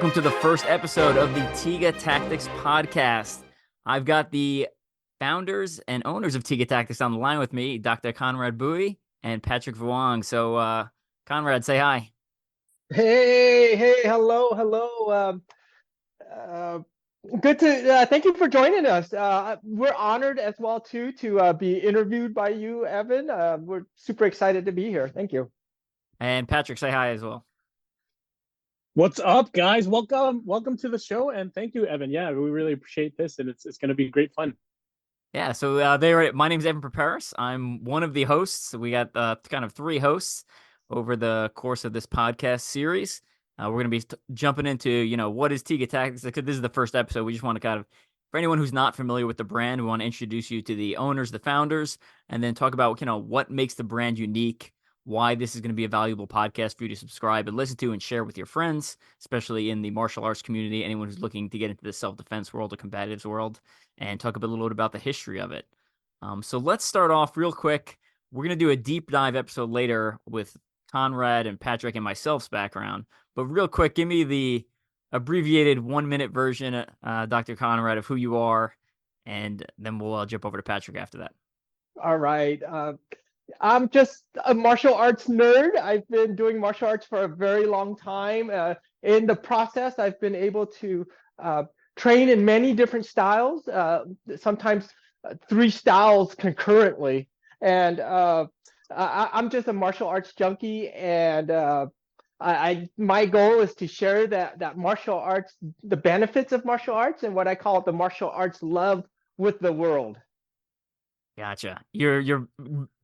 welcome to the first episode of the Tiga Tactics podcast. I've got the founders and owners of Tiga Tactics on the line with me, Dr. Conrad Bui and Patrick Vuong. So, Conrad, say hi. Hey, hello. Good to thank you for joining us. We're honored as well too to be interviewed by you, Evan. We're super excited to be here. Thank you. And Patrick, say hi as well. What's up, guys? Welcome to the show, and thank you, Evan. Yeah, we really appreciate this, and it's going to be great fun. Yeah, so my name's Evan Perperis. I'm one of the hosts. We got kind of three hosts over the course of this podcast series. We're going to be jumping into, what is Tiga Tactics? Because this is the first episode. We just want to kind of, for anyone who's not familiar with the brand, we want to introduce you to the owners, the founders, and then talk about, what makes the brand unique, why this is going to be a valuable podcast for you to subscribe and listen to and share with your friends, especially in the martial arts community, anyone who's looking to get into the self-defense world or combatives world, and talk a little bit about the history of it. So let's start off real quick. We're going to do a deep dive episode later with Conrad and Patrick and myself's background. But real quick, give me the abbreviated 1-minute version, Dr. Conrad, of who you are, and then we'll jump over to Patrick after that. All right. I'm just a martial arts nerd. I've been doing martial arts for a very long time. In the process, I've been able to train in many different styles, sometimes 3 styles concurrently. And I'm just a martial arts junkie, and my goal is to share that martial arts, the benefits of martial arts, and what I call the martial arts love with the world. Gotcha. You're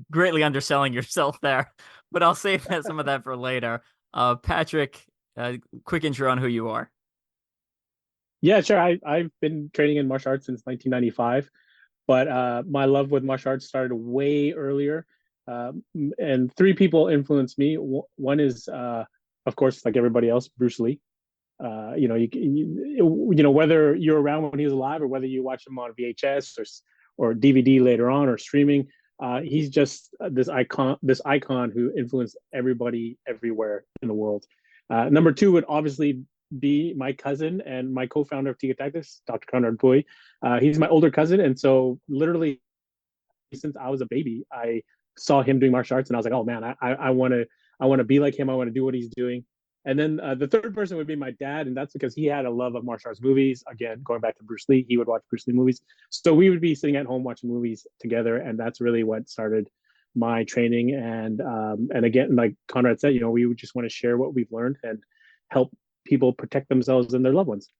greatly underselling yourself there, but I'll save some of that for later. Patrick, quick intro on who you are. Yeah, sure. I've been training in martial arts since 1995, but my love with martial arts started way earlier. And 3 people influenced me. One is, of course, like everybody else, Bruce Lee. Whether you're around when he was alive or whether you watch him on VHS or DVD later on or streaming, he's just this icon who influenced everybody everywhere in the world. Number 2 would obviously be my cousin and my co-founder of Tiga Tactics, Dr. Conrad Bui. He's my older cousin, and so literally since I was a baby, I saw him doing martial arts, and I was like, oh man, I want to be like him. I want to do what he's doing. And then the third person would be my dad, and that's because he had a love of martial arts movies. Again, going back to Bruce Lee, he would watch Bruce Lee movies. So we would be sitting at home watching movies together, and that's really what started my training. And again, like Conrad said, we would just want to share what we've learned and help people protect themselves and their loved ones.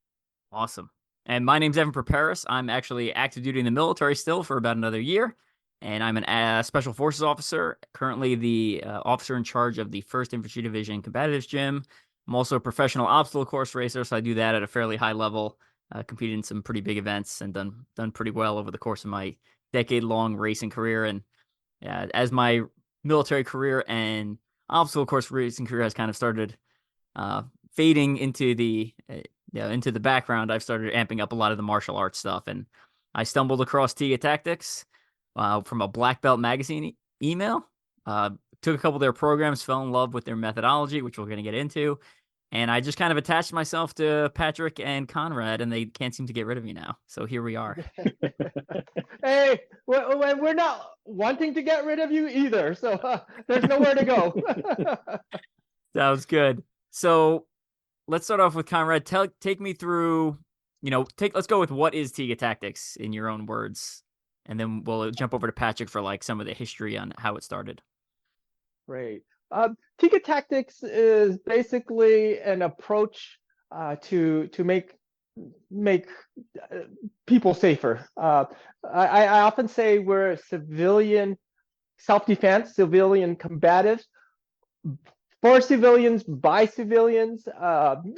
Awesome. And my name's Evan Perperis. I'm actually active duty in the military still for about another year. And I'm a Special Forces officer, currently the officer in charge of the 1st Infantry Division Combatives Gym. I'm also a professional obstacle course racer, so I do that at a fairly high level, competed in some pretty big events and done pretty well over the course of my decade-long racing career. And as my military career and obstacle course racing career has kind of started fading into the background, I've started amping up a lot of the martial arts stuff. And I stumbled across Tiga Tactics from a Black Belt magazine email, took a couple of their programs, fell in love with their methodology, which we're going to get into. And I just kind of attached myself to Patrick and Conrad, and they can't seem to get rid of me now. So here we are. Hey, we're not wanting to get rid of you either. So there's nowhere to go. Sounds good. So let's start off with Conrad. Take me through, let's go with what is Tiga Tactics in your own words. And then we'll jump over to Patrick for some of the history on how it started. Great. Tiga Tactics is basically an approach to make people safer. I often say we're civilian self-defense, civilian combatives, for civilians, by civilians.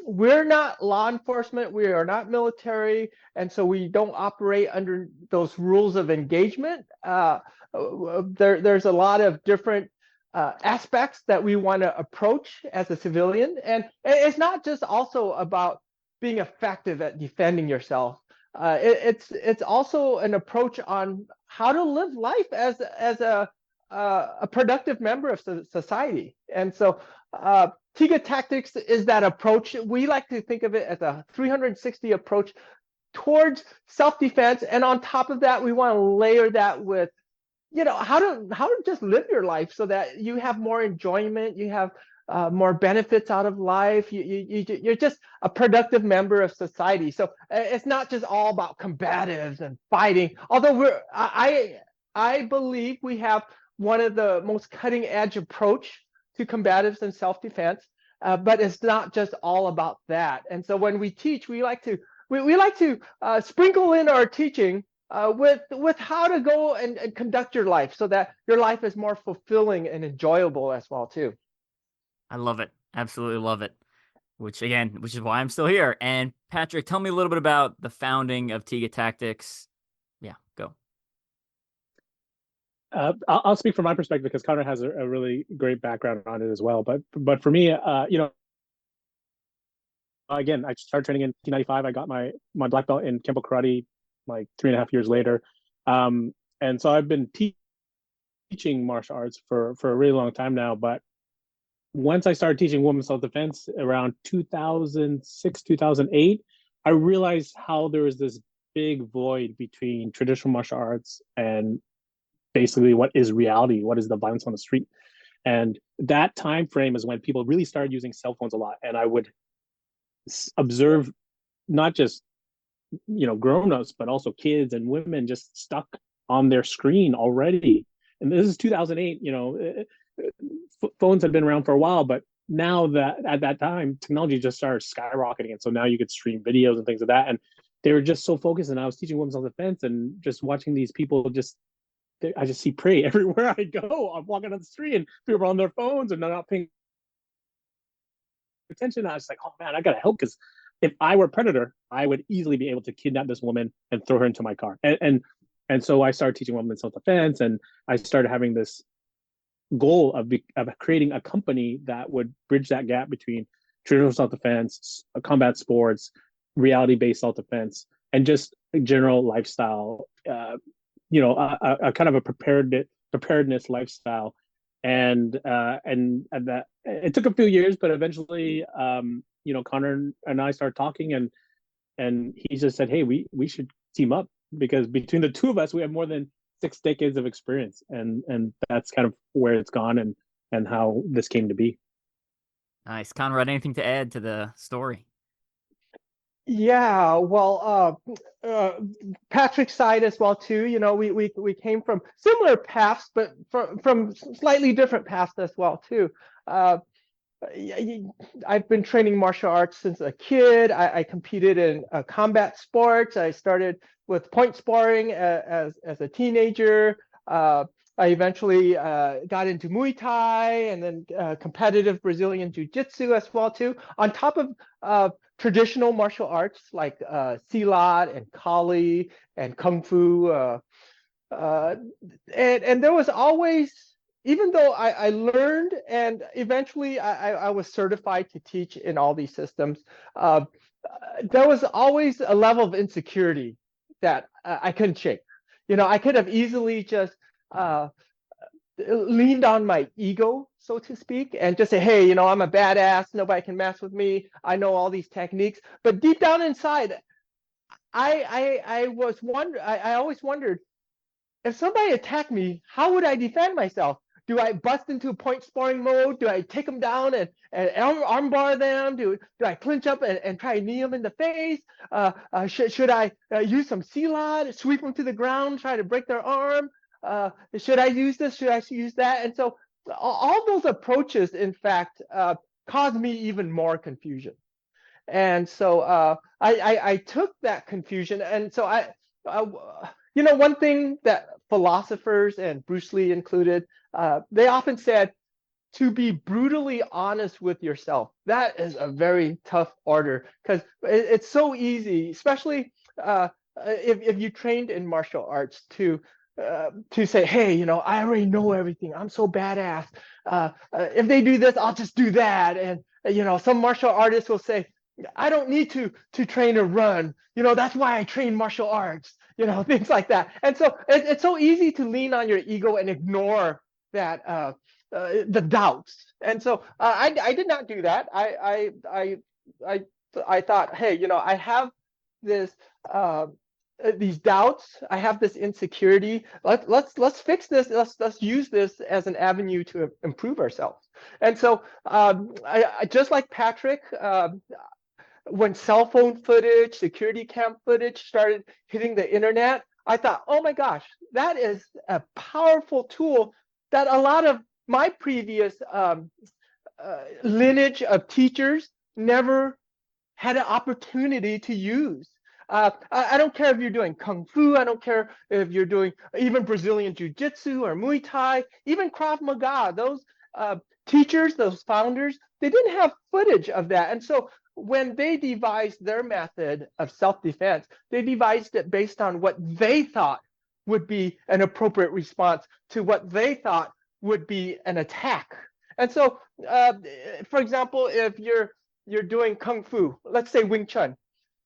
We're not law enforcement, we are not military, and so we don't operate under those rules of engagement. There's a lot of different aspects that we want to approach as a civilian, and it's not just also about being effective at defending yourself. It's also an approach on how to live life as a productive member of society. And so Tiga Tactics is that approach. We like to think of it as a 360 approach towards self-defense. And on top of that, we want to layer that with, how to just live your life so that you have more enjoyment, you have more benefits out of life. You're just a productive member of society. So it's not just all about combatives and fighting. Although I believe we have one of the most cutting edge approach to combatives and self-defense, but it's not just all about that. And so when we teach, we like to sprinkle in our teaching with how to go and conduct your life so that your life is more fulfilling and enjoyable as well too. I love it. Absolutely love it. Which is why I'm still here. And Patrick, tell me a little bit about the founding of Tiga Tactics. Yeah, go. I'll speak from my perspective because Conrad has a really great background on it as well. But for me, again, I started training in 1995. I got my black belt in Kempo karate like 3.5 years later, and so I've been teaching martial arts for a really long time now. But once I started teaching women's self-defense around 2006, 2008, I realized how there was this big void between traditional martial arts and basically what is reality, what is the violence on the street. And that time frame is when people really started using cell phones a lot. And I would observe not just grown-ups, but also kids and women just stuck on their screen already. And this is 2008. Phones had been around for a while, but now that at that time technology just started skyrocketing, and so now you could stream videos and things like that, and they were just so focused. And I was teaching women's self-defense and just watching these people I just see prey everywhere I go. I'm walking on the street and people are on their phones and they're not paying attention. I was like, oh man, I gotta help, because if I were a predator, I would easily be able to kidnap this woman and throw her into my car. And so I started teaching women self-defense, and I started having this goal of creating a company that would bridge that gap between traditional self-defense, combat sports, reality-based self-defense, and just general lifestyle. A kind of a preparedness lifestyle. And that it took a few years, but eventually, Connor and I started talking, and he just said, hey, we should team up, because between the two of us, we have more than 6 decades of experience, and that's kind of where it's gone and how this came to be. Nice. Conrad, anything to add to the story? Yeah, well, Patrick's side as well too. We came from similar paths, but from slightly different paths as well too. I've been training martial arts since a kid. I competed in combat sports. I started with point sparring as a teenager. I eventually got into Muay Thai and then competitive Brazilian Jiu-Jitsu as well too. On top of traditional martial arts like Silat and Kali and Kung Fu, and there was always, even though I learned and eventually I was certified to teach in all these systems, there was always a level of insecurity that I couldn't shake. I could have easily just leaned on my ego, so to speak, and just say, hey, I'm a badass, nobody can mess with me, I know all these techniques. But deep down inside, I always wondered, if somebody attacked me, how would I defend myself? Do I bust into point sparring mode? Do I take them down and armbar them? Do I clinch up and try to knee them in the face? Should I use some Silat, sweep them to the ground, try to break their arm? Should I use this? Should I use that? And so all those approaches, in fact, caused me even more confusion. And so I took that confusion. And so one thing that philosophers, and Bruce Lee included, they often said, to be brutally honest with yourself. That is a very tough order, because it's so easy, especially if you trained in martial arts, to say, hey, I already know everything, I'm so badass. If they do this, I'll just do that. And some martial artists will say, I don't need to train or run. That's why I train martial arts. Things like that. And so it's so easy to lean on your ego and ignore that the doubts. And so I did not do that. I thought, hey, I have this these doubts. I have this insecurity. Let's fix this. Let's use this as an avenue to improve ourselves. And so I just like Patrick. When cell phone footage, security cam footage started hitting the internet, I thought, oh my gosh, that is a powerful tool that a lot of my previous lineage of teachers never had an opportunity to use. I don't care if you're doing Kung Fu, I don't care if you're doing even Brazilian Jiu-Jitsu or Muay Thai, even Krav Maga, those teachers, those founders, they didn't have footage of that. And so when they devised their method of self-defense, they devised it based on what they thought would be an appropriate response to what they thought would be an attack. And so, for example, if you're doing Kung Fu, let's say Wing Chun,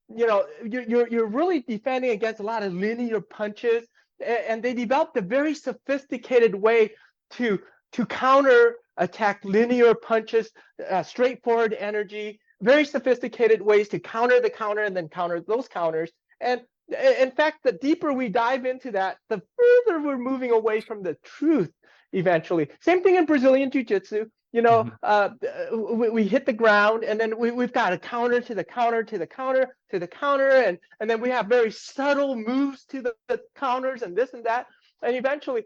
you're really defending against a lot of linear punches, and they developed a very sophisticated way to counter attack linear punches, straightforward energy, very sophisticated ways to counter the counter and then counter those counters. And in fact, the deeper we dive into that, the further we're moving away from the truth eventually. Same thing in Brazilian Jiu-Jitsu. We hit the ground, and then we've got a counter to the counter to the counter to the counter, and then we have very subtle moves to the counters and this and that. And eventually,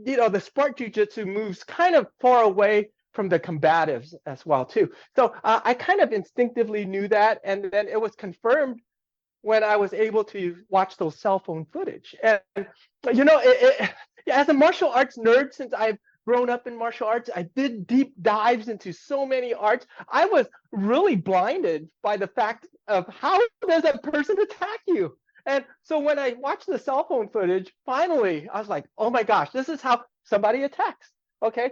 the sport jiu-jitsu moves kind of far away from the combatives as well too. So I kind of instinctively knew that, and then it was confirmed when I was able to watch those cell phone footage. And as a martial arts nerd, since I've grown up in martial arts, I did deep dives into so many arts. I was really blinded by the fact of how does a person attack you? And so when I watched the cell phone footage, finally, I was like, oh my gosh, this is how somebody attacks. Okay.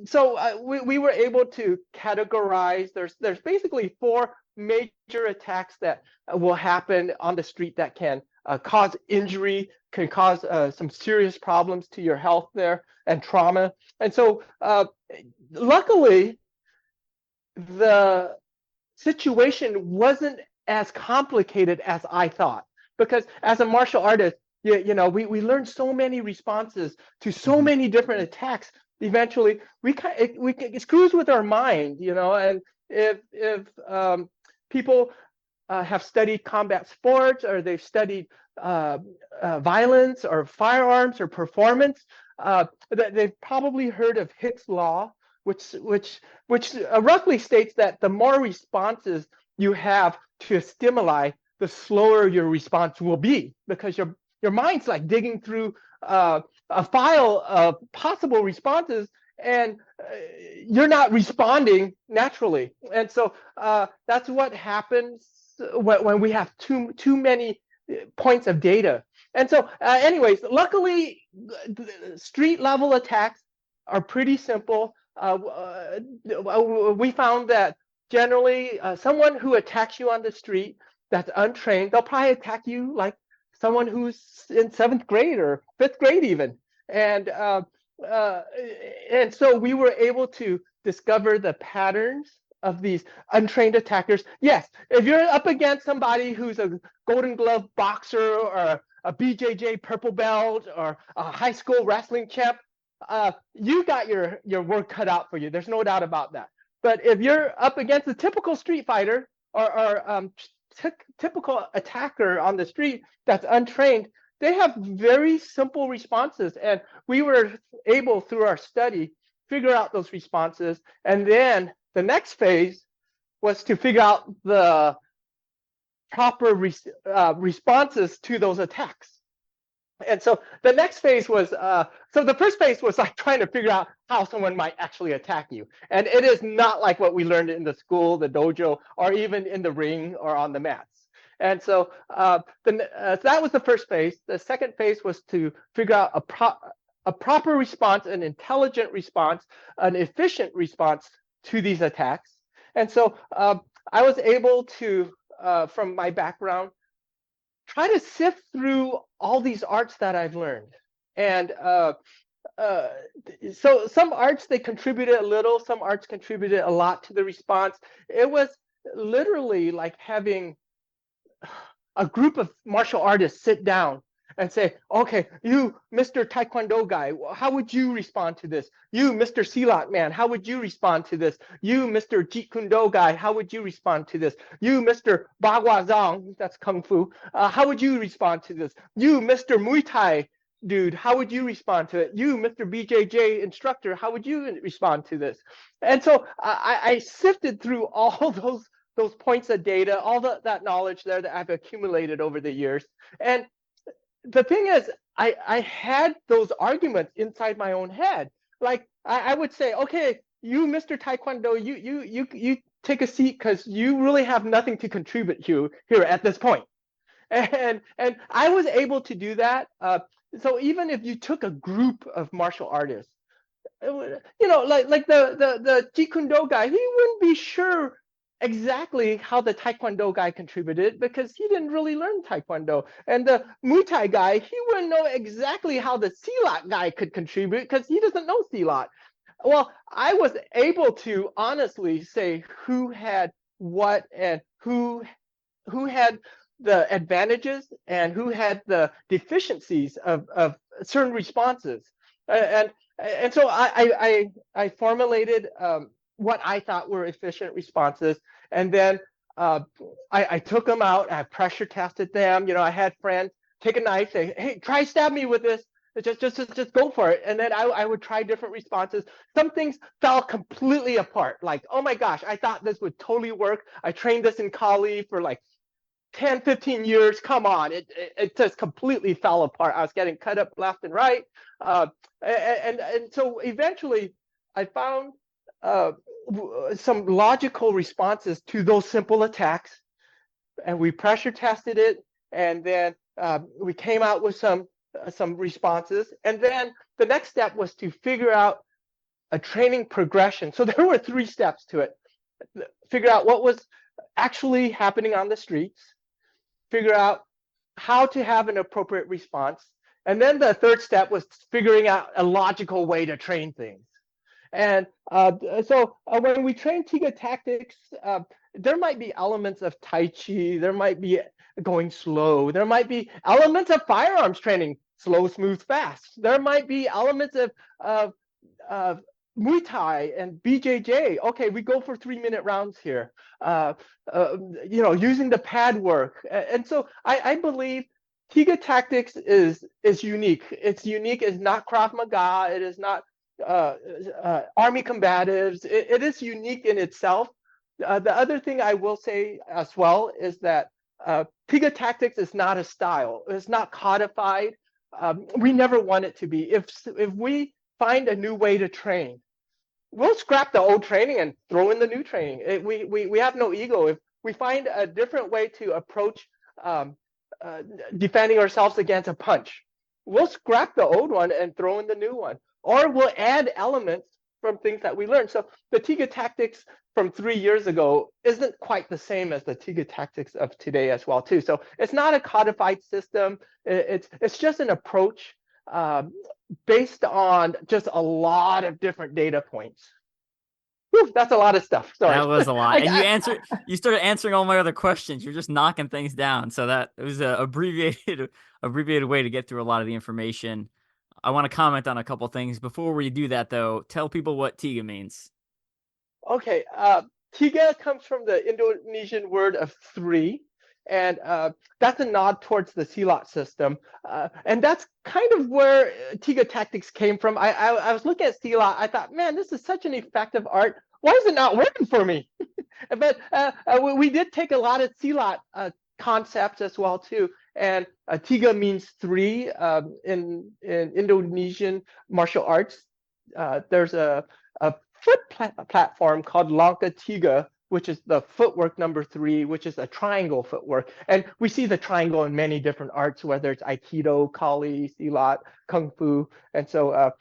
So we were able to categorize. There's basically 4 major attacks that will happen on the street that can cause injury, can cause some serious problems to your health there and trauma. And so luckily, the situation wasn't as complicated as I thought, because as a martial artist, we learned so many responses to so many different attacks. Eventually, it screws with our mind, and if people have studied combat sports, or they've studied violence or firearms or performance, they've probably heard of Hicks' law, which roughly states that the more responses you have to a stimuli, the slower your response will be, because your mind's like digging through a file of possible responses, and you're not responding naturally. And so that's what happens when we have too many points of data. And so anyways, luckily, street level attacks are pretty simple. We found that generally someone who attacks you on the street that's untrained, they'll probably attack you like someone who's in 7th grade or 5th grade even. And so we were able to discover the patterns of these untrained attackers. Yes, if you're up against somebody who's a Golden Glove boxer or a BJJ purple belt or a high school wrestling champ, you got your work cut out for you. There's no doubt about that. But if you're up against a typical street fighter or typical attacker on the street that's untrained, they have very simple responses. And we were able, through our study, figure out those responses. And then the next phase was to figure out the proper responses to those attacks. And so the next phase was, so the first phase was like trying to figure out how someone might actually attack you. And it is not like what we learned in the school, the dojo, or even in the ring or on the mats. And so that was the first phase. The second phase was to figure out a proper response, an intelligent response, an efficient response to these attacks. And so I was able to, from my background, try to sift through all these arts that I've learned. And so some arts, they contributed a little, some arts contributed a lot to the response. It was literally like having a group of martial artists sit down and say, okay, you, Mr. Taekwondo guy, how would you respond to this? You, Mr. Silat man, how would you respond to this? You, Mr. Jeet Kune Do guy, how would you respond to this? You, Mr. Bagua Zhang, that's Kung Fu, how would you respond to this? You, Mr. Muay Thai dude, how would you respond to it? You, Mr. BJJ instructor, how would you respond to this? And so I sifted through all those points of data, all that knowledge there that I've accumulated over the years. And the thing is, I had those arguments inside my own head. Like I would say, okay, you, Mr. Taekwondo, you take a seat because you really have nothing to contribute here at this point. And I was able to do that. So even if you took a group of martial artists, you know, like the Jeet Kune Do guy, he wouldn't be sure exactly how the Taekwondo guy contributed because he didn't really learn Taekwondo. And the Muay Thai guy, he wouldn't know exactly how the Silat guy could contribute because he doesn't know Silat. Well, I was able to honestly say who had what and who had the advantages and who had the deficiencies of certain responses. And so I formulated what I thought were efficient responses. And then I took them out, I pressure tested them. You know, I had friends take a knife, say, hey, try stab me with this. Just go for it. And then I would try different responses. Some things fell completely apart. Like, oh my gosh, I thought this would totally work. I trained this in Kali for like 10, 15 years. Come on, it just completely fell apart. I was getting cut up left and right. And so eventually I found some logical responses to those simple attacks, and we pressure tested it, and then we came out with some responses. And then the next step was to figure out a training progression. So there were 3 steps to it. Figure out what was actually happening on the streets, figure out how to have an appropriate response, and then the 3rd step was figuring out a logical way to train things. And so when we train Tiga Tactics, there might be elements of Tai Chi, there might be going slow, there might be elements of firearms training, slow, smooth, fast. There might be elements of Muay Thai and BJJ. Okay, we go for 3-minute rounds here. You know, using the pad work. And so I believe Tiga Tactics is unique. It's unique. It's not Krav Maga. It is not Army combatives. It is unique in itself. The other thing I will say as well is that Tiga Tactics is not a style. It's not codified. We never want it to be. If we find a new way to train, we'll scrap the old training and throw in the new training. We have no ego. If we find a different way to approach defending ourselves against a punch, we'll scrap the old one and throw in the new one. Or we'll add elements from things that we learned. So the Tiga Tactics from 3 years ago isn't quite the same as the Tiga Tactics of today as well, too. So it's not a codified system. It's just an approach based on just a lot of different data points. Whew, that's a lot of stuff. Sorry. That was a lot. And you started answering all my other questions. You're just knocking things down. So that it was an abbreviated way to get through a lot of the information. I want to comment on a couple things. Before we do that, though, tell people what Tiga means. Okay. Tiga comes from the Indonesian word of 3. And that's a nod towards the Silat system. And that's kind of where Tiga Tactics came from. I was looking at Silat. I thought, man, this is such an effective art. Why is it not working for me? But we did take a lot of Silat concepts as well, too. And Tiga means 3 in Indonesian martial arts. There's a foot platform called Langkah Tiga, which is the footwork number 3, which is a triangle footwork. And we see the triangle in many different arts, whether it's Aikido, Kali, Silat, Kung Fu. And so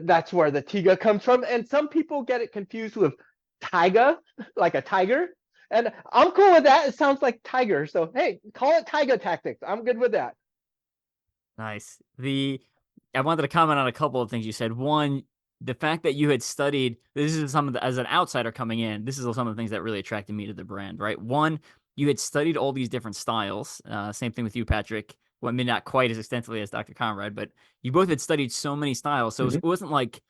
that's where the Tiga comes from. And some people get it confused with Tiga, like a tiger. And I'm cool with that. It sounds like tiger. So, hey, call it Tiga Tactics. I'm good with that. Nice. The I wanted to comment on a couple of things you said. One, the fact that you had studied, this is some of the, as an outsider coming in, this is some of the things that really attracted me to the brand, right? One, you had studied all these different styles. Same thing with you, Patrick. Well, I mean, not quite as extensively as Dr. Conrad, but you both had studied so many styles. So it wasn't like,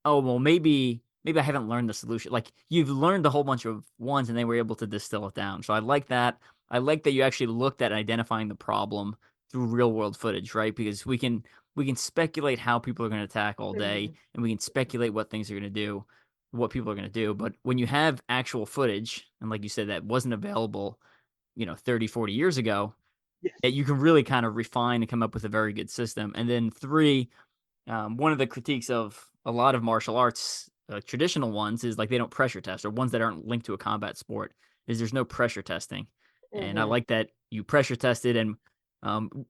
oh, well, maybe I haven't learned the solution. Like you've learned a whole bunch of ones and they were able to distill it down. So I like that. I like that you actually looked at identifying the problem through real world footage, right? Because we can speculate how people are going to attack all day and we can speculate what things are going to do, what people are going to do. But when you have actual footage, and like you said, that wasn't available, 30, 40 years ago, Yes. that you can really kind of refine and come up with a very good system. And then three, one of the critiques of a lot of martial arts, traditional ones, is like they don't pressure test, or ones that aren't linked to a combat sport, is there's no pressure testing. And I like that you pressure tested. And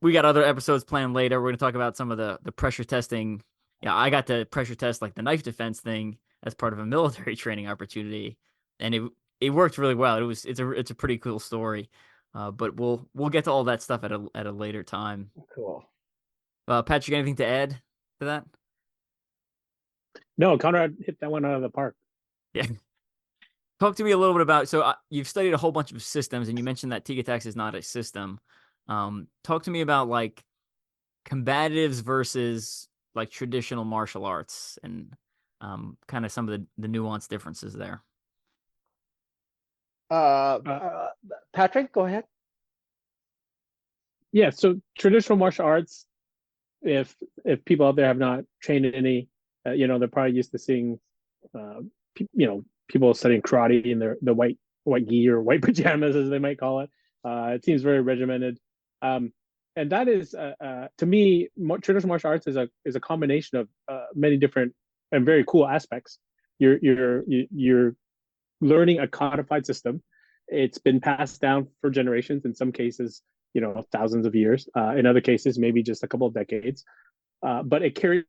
we got other episodes planned later. We're going to talk about some of the pressure testing. Yeah, I got to pressure test like the knife defense thing as part of a military training opportunity, and it worked really well. It's a pretty cool story. But we'll get to all that stuff at a later time. Cool. Patrick, anything to add to that? No, Conrad hit that one out of the park. Yeah. Talk to me a little bit about, so you've studied a whole bunch of systems and you mentioned that Tiga Tactics is not a system. Talk to me about like combatives versus like traditional martial arts and kind of some of the nuanced differences there. Patrick, go ahead. Yeah, so traditional martial arts, if people out there have not trained in any, they're probably used to seeing, people studying karate in the white gi or white pajamas, as they might call it. It seems very regimented, and that is, to me, traditional martial arts is a combination of many different and very cool aspects. You're learning a codified system. It's been passed down for generations. In some cases, thousands of years. In other cases, maybe just a couple of decades. But it carries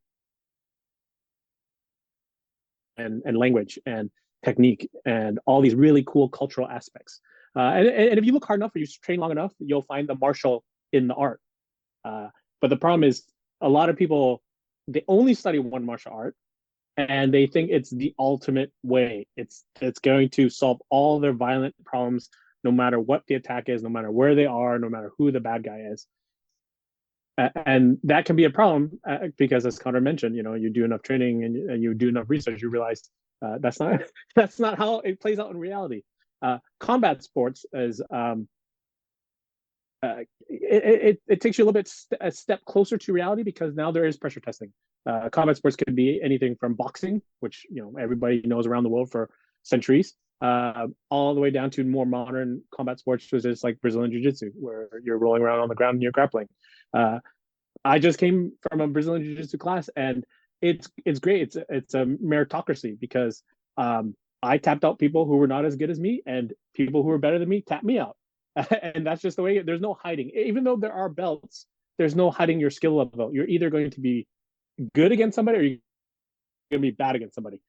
and language and technique and all these really cool cultural aspects. And if you look hard enough or you train long enough, you'll find the martial in the art. But the problem is a lot of people, they only study one martial art and they think it's the ultimate way. It's going to solve all their violent problems, no matter what the attack is, no matter where they are, no matter who the bad guy is. And that can be a problem because, as Conrad mentioned, you do enough training and you do enough research, you realize that's not how it plays out in reality. Combat sports is it takes you a little bit a step closer to reality because now there is pressure testing. Combat sports could be anything from boxing, which everybody knows around the world for centuries, all the way down to more modern combat sports, which is like Brazilian Jiu-Jitsu, where you're rolling around on the ground and you're grappling. I just came from a Brazilian Jiu-Jitsu class, and it's great. It's a meritocracy because I tapped out people who were not as good as me, and people who were better than me tapped me out. And that's just the way. There's no hiding. Even though there are belts, there's no hiding your skill level. You're either going to be good against somebody or you're going to be bad against somebody.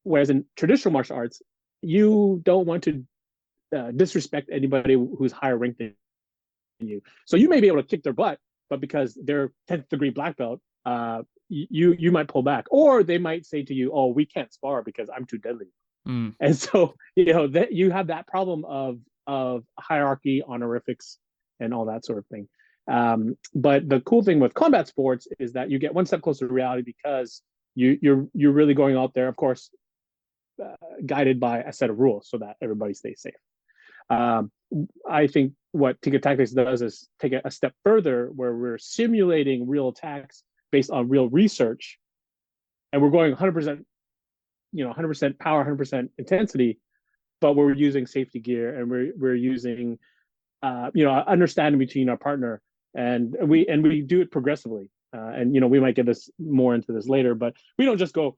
Whereas in traditional martial arts, you don't want to disrespect anybody who's higher ranked than you. So you may be able to kick their butt, but because they're 10th degree black belt, you might pull back, or they might say to you, "Oh, we can't spar because I'm too deadly." And so that you have that problem of hierarchy, honorifics, and all that sort of thing. But the cool thing with combat sports is that you get one step closer to reality because you're really going out there, of course, guided by a set of rules so that everybody stays safe. I think what Tiga Tactics does is take a step further, where we're simulating real attacks based on real research, and we're going 100%, 100% power, 100% intensity, but we're using safety gear and we're using understanding between our partner, and we do it progressively. And we might get this more into this later, but we don't just go.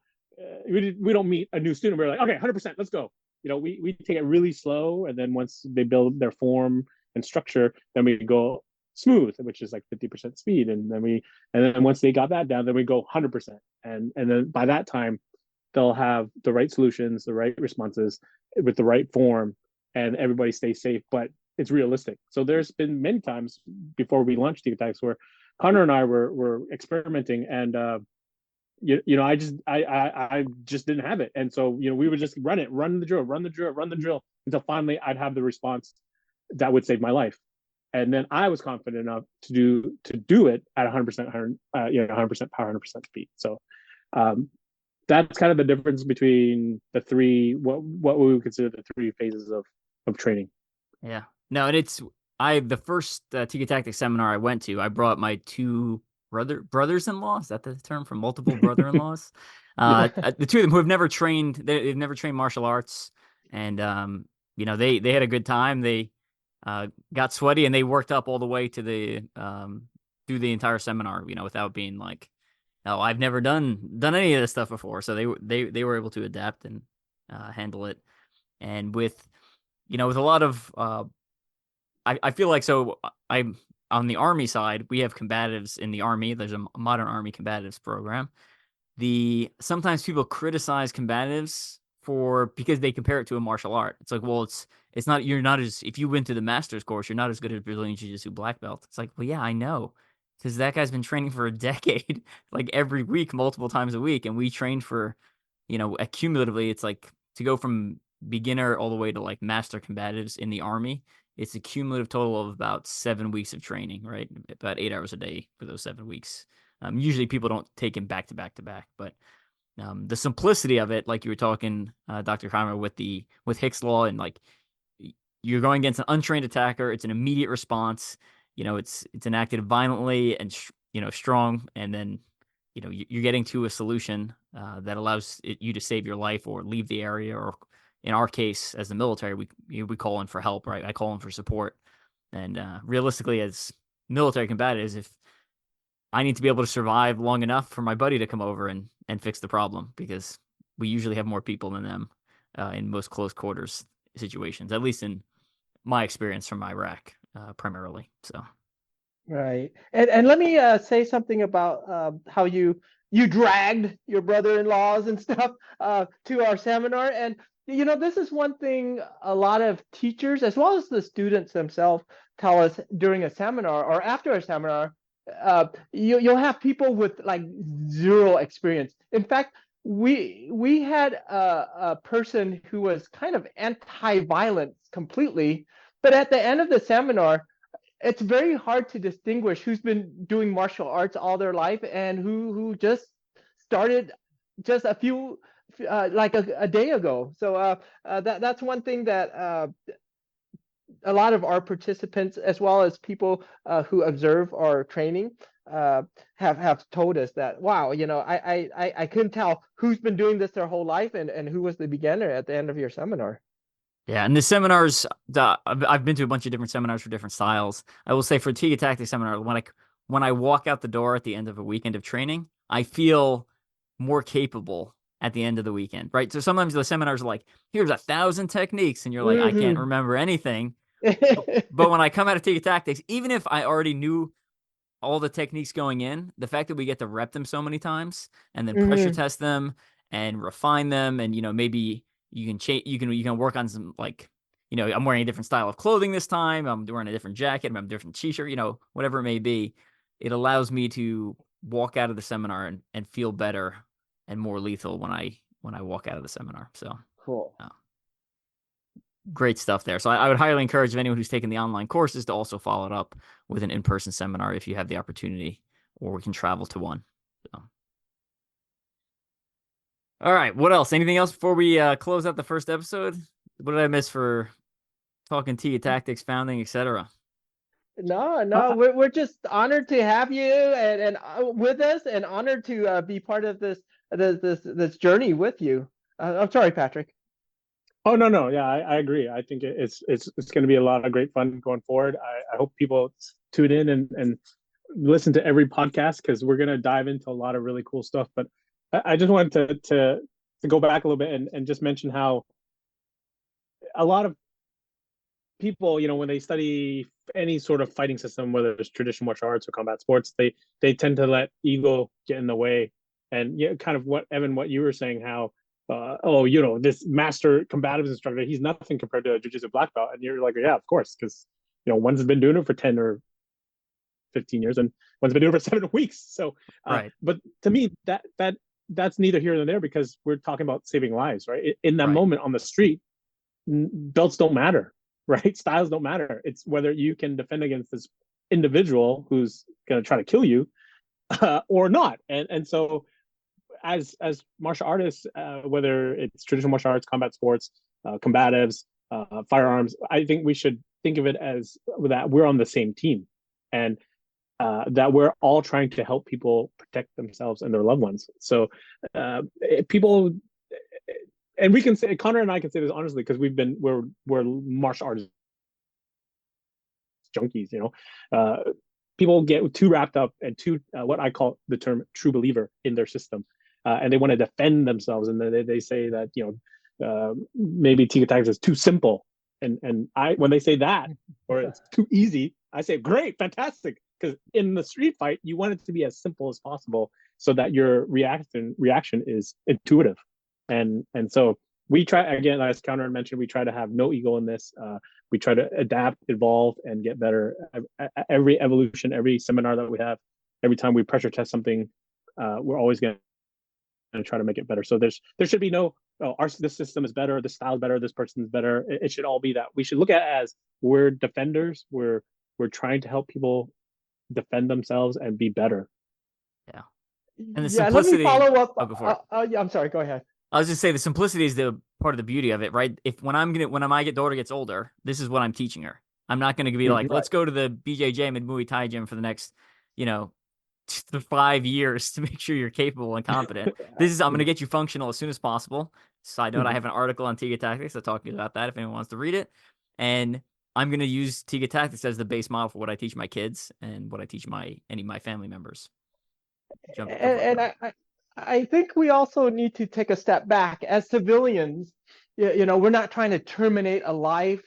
We don't meet a new student. We're like, okay, 100%, let's go. We take it really slow, and then once they build their form and structure, then we go smooth, which is like 50% speed, and then once they got that down, then we go 100%, and then by that time, they'll have the right solutions, the right responses with the right form, and everybody stays safe. But it's realistic. So there's been many times before we launched Tiga Tactics where Connor and I were experimenting, and I just didn't have it, and so we would just run the drill until finally I'd have the response that would save my life, and then I was confident enough to do it at 100%, 100% power, 100% speed. So that's kind of the difference between the three, what we would consider the three phases of training. Yeah, no, and the first Tiga Tactics seminar I went to, I brought my two brothers-in-law. Is that the term for multiple brother-in-laws? The two of them who have never trained, they've never trained martial arts, and they had a good time. They got sweaty, and they worked up all the way to the through the entire seminar, without being like, oh, I've never done any of this stuff before. So they were able to adapt and handle it. And with a lot of I feel like, so I'm on the Army side, we have combatives in the Army. There's a modern Army combatives program. Sometimes people criticize combatives because they compare it to a martial art. It's like, well, it's not, you're not as, if you went to the master's course, you're not as good as Brazilian Jiu-Jitsu black belt. It's like, well, yeah, I know, because that guy's been training for a decade, like every week, multiple times a week. And we trained for, accumulatively, it's like to go from beginner all the way to like master combatives in the Army. It's a cumulative total of about 7 weeks of training, right? About 8 hours a day for those 7 weeks. Usually people don't take him back to back to back, but the simplicity of it, like you were talking, Dr. Conrad, with Hicks Law, and like you're going against an untrained attacker, it's an immediate response. It's enacted violently and strong, and then you're getting to a solution that allows you to save your life or leave the area, or in our case, as the military, we call in for help, right? I call in for support, and realistically, as military combatives, if I need to be able to survive long enough for my buddy to come over and fix the problem, because we usually have more people than them in most close quarters situations, at least in my experience from Iraq, primarily. So, right. And let me say something about how you dragged your brother-in-laws and stuff to our seminar. And this is one thing a lot of teachers, as well as the students themselves, tell us during a seminar or after a seminar. You'll have people with like zero experience. In fact, we had a person who was kind of anti-violence completely, but at the end of the seminar, it's very hard to distinguish who's been doing martial arts all their life and who just started just a few like a day ago. So that's one thing that a lot of our participants, as well as people who observe our training, have told us that, wow, I couldn't tell who's been doing this their whole life and who was the beginner at the end of your seminar. yeah, and the seminars, I've been to a bunch of different seminars for different styles. I will say, for Tiga Tactics seminar, when I walk out the door at the end of a weekend of training, I feel more capable at the end of the weekend, right? So sometimes the seminars are like, here's 1,000 techniques, and you're like, I can't remember anything. But when I come out of Tiga Tactics, even if I already knew all the techniques going in, the fact that we get to rep them so many times and then pressure test them and refine them, and maybe you can change, you can work on some, like, I'm wearing a different style of clothing this time, I'm wearing a different jacket, I'm a different t-shirt, whatever it may be. It allows me to walk out of the seminar and feel better and more lethal when I walk out of the seminar. So cool. Great stuff there. So I would highly encourage anyone who's taken the online courses to also follow it up with an in-person seminar if you have the opportunity, or we can travel to one. So. All right. What else? Anything else before we close out the first episode? What did I miss for talking Tiga Tactics, founding, etc.? No, we're just honored to have you and with us, and honored to be part of this journey with you. I'm sorry, Patrick. Oh, no. Yeah, I agree. I think it's going to be a lot of great fun going forward. I hope people tune in and listen to every podcast, because we're going to dive into a lot of really cool stuff. But I just wanted to go back a little bit and just mention how a lot of people, when they study any sort of fighting system, whether it's traditional martial arts or combat sports, they tend to let ego get in the way. And kind of what you were saying, how this master combatives instructor, he's nothing compared to a jiu-jitsu black belt. And you're like, yeah, of course, because one's been doing it for 10 or 15 years, and one's been doing it for 7 weeks. So, Right. but to me, that's neither here nor there, because we're talking about saving lives, right? In that Right. moment on the street, belts don't matter, right? Styles don't matter. It's whether you can defend against this individual who's going to try to kill you or not. And so as martial artists, whether it's traditional martial arts, combat sports, combatives, firearms, I think we should think of it as that we're on the same team, and that we're all trying to help people protect themselves and their loved ones. So people, and we can say, Conrad and I can say this honestly, because we're martial artists junkies, people get too wrapped up and too what I call the term true believer in their system, and they want to defend themselves, and then they say that maybe Tiga Tactics is too simple, and I, when they say that, or it's too easy, I say great, fantastic, because in the street fight you want it to be as simple as possible so that your reaction is intuitive, and so we try, again, as Conrad mentioned, we try to have no ego in this. We try to adapt, evolve, and get better. Every evolution, every seminar that we have, every time we pressure test something, we're always going to try to make it better. So there should be no, this system is better, this style is better, this person is better. It should all be that. We should look at it as we're defenders. We're trying to help people defend themselves and be better. Yeah. And the Let simplicity. me follow up. Oh, go for it. Yeah, I'm sorry. Go ahead. I was just saying the simplicity is the part of the beauty of it, right? If when my daughter gets older, this is what I'm teaching her. I'm not going to be like, let's go to the BJJ and Muay Thai gym for the next, 5 years to make sure you're capable and competent. I'm going to get you functional as soon as possible. Side note, I have an article on Tiga Tactics that talks about that if anyone wants to read it. And I'm going to use Tiga Tactics as the base model for what I teach my kids and what I teach any of my family members. I think we also need to take a step back as civilians. We're not trying to terminate a life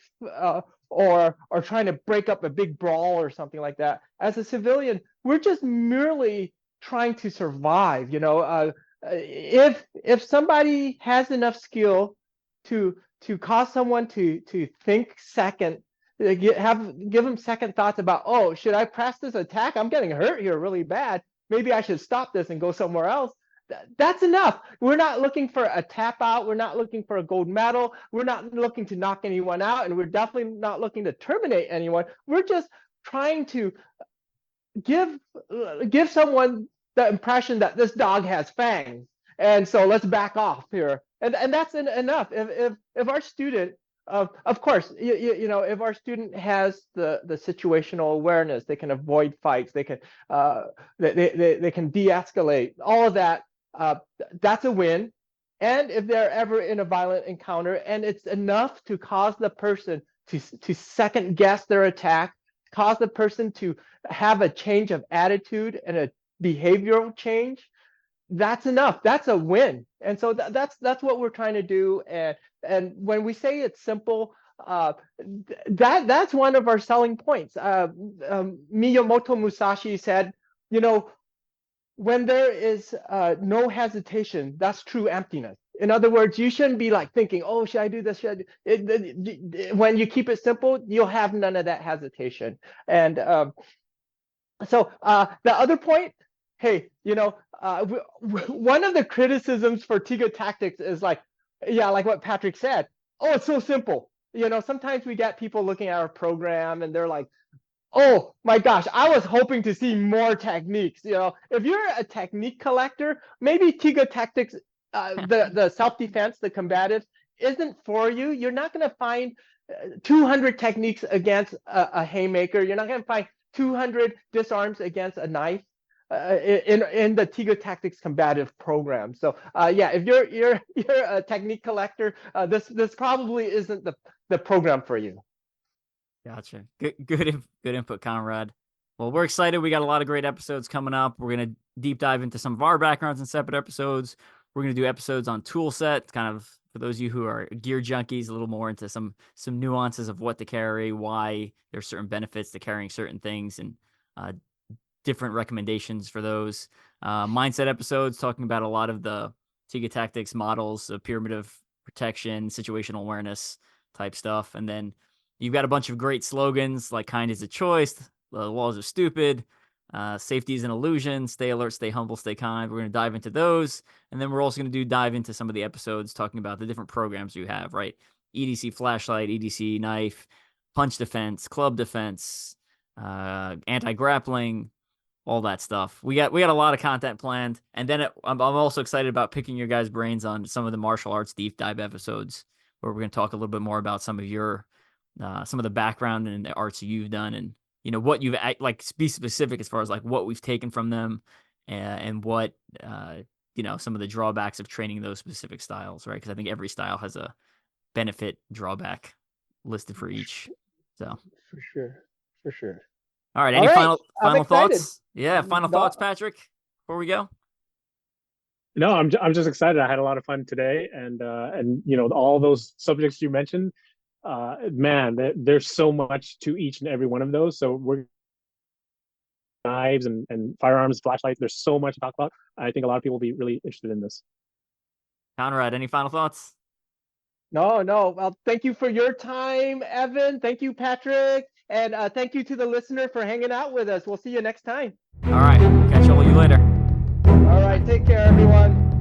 or trying to break up a big brawl or something like that. As a civilian, we're just merely trying to survive. If somebody has enough skill to cause someone to think second, give them second thoughts about, oh, should I press this attack? I'm getting hurt here really bad. Maybe I should stop this and go somewhere else. That's enough. We're not looking for a tap out. We're not looking for a gold medal. We're not looking to knock anyone out, and we're definitely not looking to terminate anyone. We're just trying to give someone the impression that this dog has fangs, and so let's back off here. And that's enough. If our student, of course, if our student has the situational awareness, they can avoid fights, they can they can de-escalate, all of that. That's a win. And if they're ever in a violent encounter and it's enough to cause the person to second guess their attack, cause the person to have a change of attitude and a behavioral change, that's enough. That's a win. And so that's what we're trying to do. And when we say it's simple, that's one of our selling points. Miyamoto Musashi said, when there is no hesitation, that's true emptiness. In other words, you shouldn't be like thinking, oh, should I do this? When you keep it simple, you'll have none of that hesitation. And so the other point, hey, one of the criticisms for Tiga Tactics is like what Patrick said. Oh, it's so simple. Sometimes we get people looking at our program and they're like, oh my gosh, I was hoping to see more techniques. If you're a technique collector, maybe Tiga Tactics, the self-defense, the combative, isn't for you. You're not going to find 200 techniques against a haymaker. You're not going to find 200 disarms against a knife in the Tiga Tactics combative program. So if you're a technique collector, this probably isn't the program for you. Gotcha. Good input, Conrad. Well, we're excited. We got a lot of great episodes coming up. We're going to deep dive into some of our backgrounds in separate episodes. We're going to do episodes on tool set, kind of for those of you who are gear junkies, a little more into some nuances of what to carry, why there's certain benefits to carrying certain things, and different recommendations for those. Mindset episodes, talking about a lot of the Tiga Tactics models of pyramid of protection, situational awareness type stuff. And then you've got a bunch of great slogans like kind is a choice, the laws are stupid, Safety is an illusion. Stay alert, stay humble, stay kind. We're going to dive into those. And then we're also going to dive into some of the episodes talking about the different programs you have, right? EDC flashlight, EDC knife, punch defense, club defense, anti-grappling, all that stuff. We got a lot of content planned. And then I'm also excited about picking your guys' brains on some of the martial arts deep dive episodes where we're going to talk a little bit more about some of your, some of the background and the arts you've done, and what you've like, be specific as far as like what we've taken from them, and what some of the drawbacks of training those specific styles, right? Because I think every style has a benefit drawback listed for each. So for sure. All right. Any final excited. thoughts? Yeah, final thoughts, Patrick, before we go. No, I'm just excited. I had a lot of fun today, and all those subjects you mentioned. Man, there's so much to each and every one of those. So we're knives and firearms, flashlights. There's so much to talk about. I think a lot of people will be really interested in this. Conrad, any final thoughts? No. Well, thank you for your time, Evan. Thank you, Patrick. And thank you to the listener for hanging out with us. We'll see you next time. All right. Catch all of you later. All right. Take care, everyone.